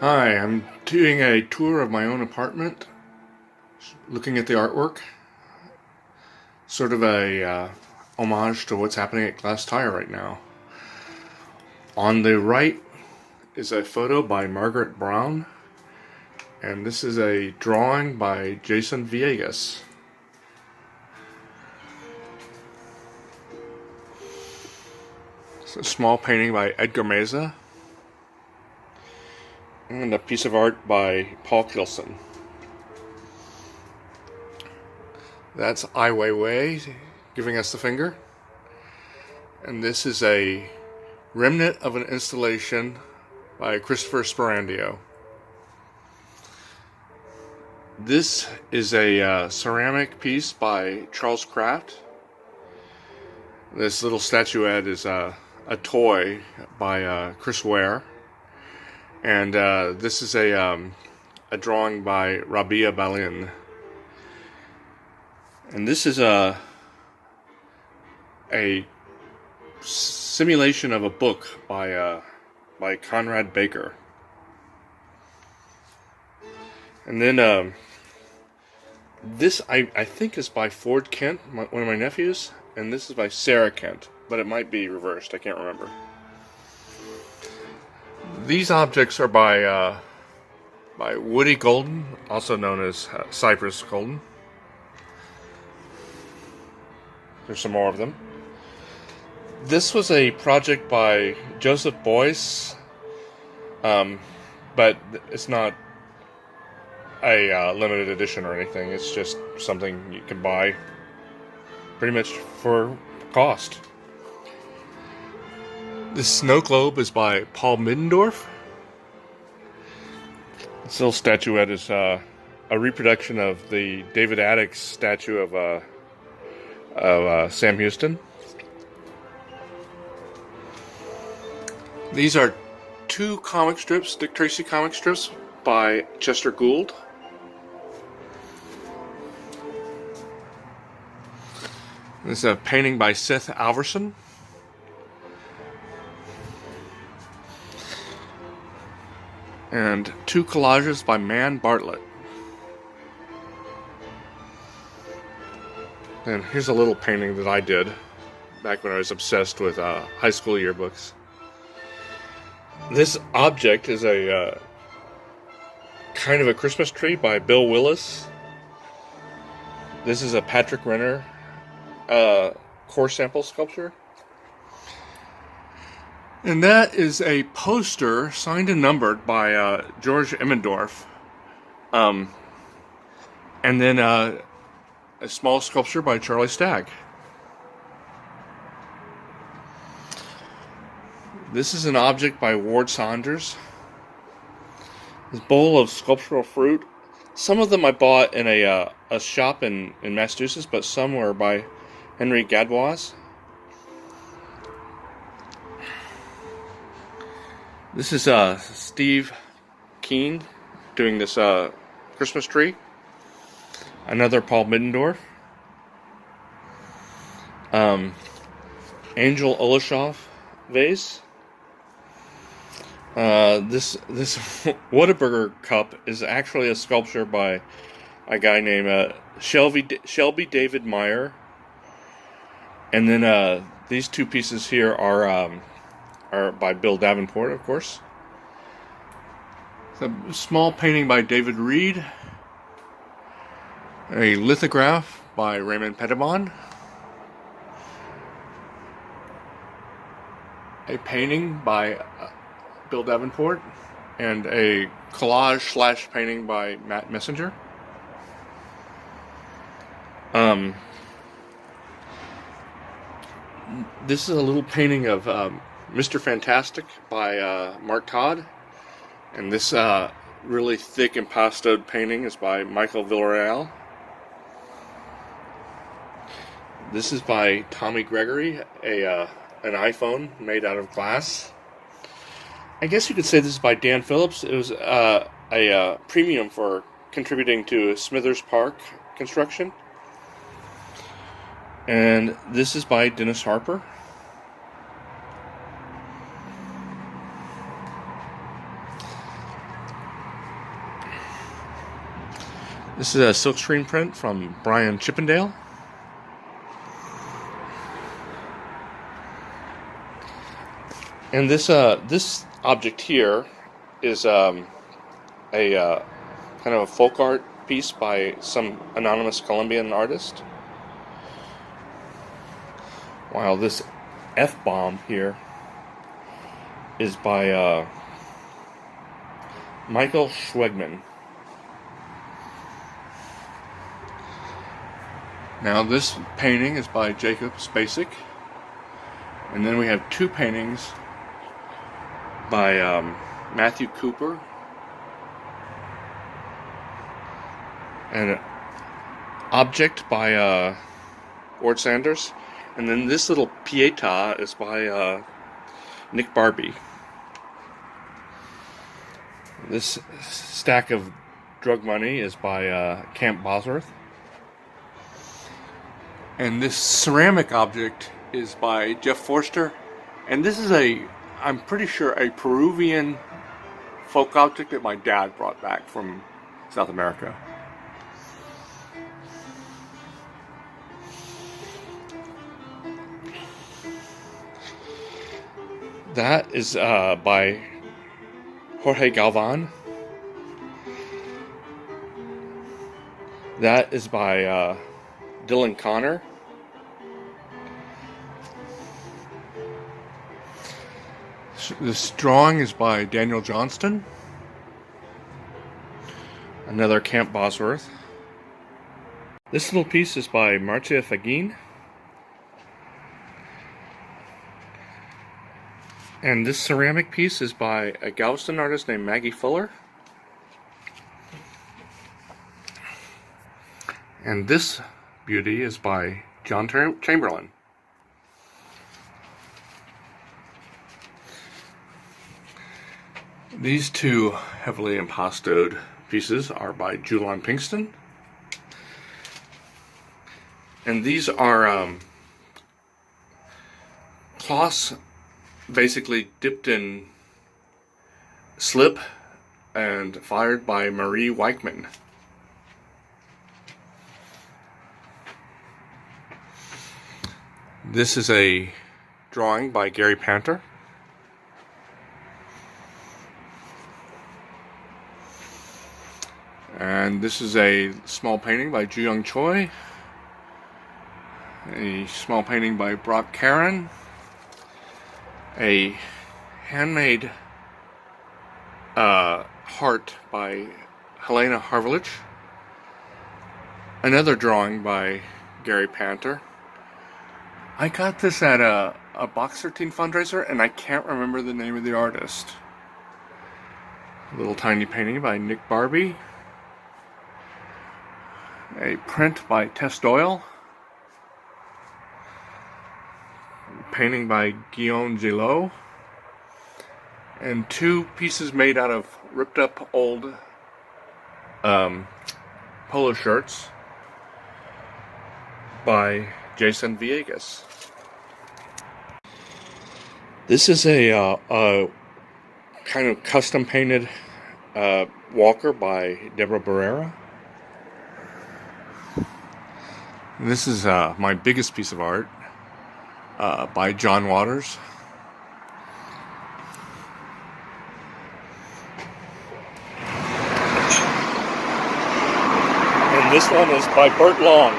Hi, I'm doing a tour of my own apartment, looking at the artwork, sort of a homage to what's happening at Glasstire right now. On the right is a photo by Margaret Brown, and this is a drawing by Jason Villegas. It's a small painting by Edgar Meza, and a piece of art by Paul Kilson. That's Ai Weiwei giving us the finger. And this is a remnant of an installation by Christopher Sporandio. This is a ceramic piece by Charles Kraft. This little statuette is a toy by Chris Ware. And this is a drawing by Rabia Balin. And this is a simulation of a book by Conrad Baker. And then this I think is by Ford Kent, one of my nephews, and this is by Sarah Kent, but it might be reversed. I can't remember. These objects are by Woody Golden, also known as Cypress Golden. There's some more of them. This was a project by Joseph Boyce, but it's not a limited edition or anything. It's just something you can buy pretty much for cost. This snow globe is by Paul Middendorf. This little statuette is a reproduction of the David Addicks statue of Sam Houston. These are two comic strips, Dick Tracy comic strips by Chester Gould. This is a painting by Seth Alverson. And two collages by Man Bartlett. And here's a little painting that I did back when I was obsessed with high school yearbooks. This object is a kind of a Christmas tree by Bill Willis. This is a Patrick Renner core sample sculpture. And that is a poster signed and numbered by George Emmendorf. And then a small sculpture by Charlie Stagg. This is an object by Ward Saunders. This bowl of sculptural fruit. Some of them I bought in a shop in Massachusetts, but some were by Henry Gadbois. This is Steve Keen doing this Christmas tree. Another Paul Middendorf. Angel Olashoff vase. This Whataburger cup is actually a sculpture by a guy named Shelby David Meyer. And then these two pieces here are by Bill Davenport, of course. It's a small painting by David Reed. A lithograph by Raymond Pettibon. A painting by Bill Davenport. And a collage / painting by Matt Messenger. This is a little painting of Mr. Fantastic by Mark Todd. And this really thick impastoed painting is by Michael Villarreal. This is by Tommy Gregory, an iPhone made out of glass. I guess you could say this is by Dan Phillips. It was a premium for contributing to Smithers Park construction. And this is by Dennis Harper. This is a silkscreen print from Brian Chippendale. And this object here is a kind of a folk art piece by some anonymous Colombian artist. While this F-bomb here is by Michael Schwegman. Now this painting is by Jacob Spacek. And then we have two paintings by Matthew Cooper and an object by Ward Sanders, and then this little Pieta is by Nick Barbie. This stack of drug money is by Camp Bosworth, and this ceramic object is by Jeff Forster, and this is I'm pretty sure a Peruvian folk object that my dad brought back from South America. That is by Jorge Galvan. That is by Dylan Connor. This drawing is by Daniel Johnston. Another Camp Bosworth. This little piece is by Marcia Fagin. And this ceramic piece is by a Galveston artist named Maggie Fuller. And this beauty is by John Chamberlain. These two heavily impastoed pieces are by Julon Pinkston. And these are cloths basically dipped in slip and fired by Marie Weichman. This is a drawing by Gary Panter. And this is a small painting by Ju Young Choi. A small painting by Brock Karen. A handmade heart by Helena Harvelich. Another drawing by Gary Panter. I got this at a Box 13 fundraiser, and I can't remember the name of the artist. A little tiny painting by Nick Barbie. A print by Tess Doyle. A painting by Guillaume Gillot. And two pieces made out of ripped up old polo shirts by Jason Villegas. This is a kind of custom painted walker by Deborah Barrera. This is my biggest piece of art by John Waters. And this one is by Bert Long.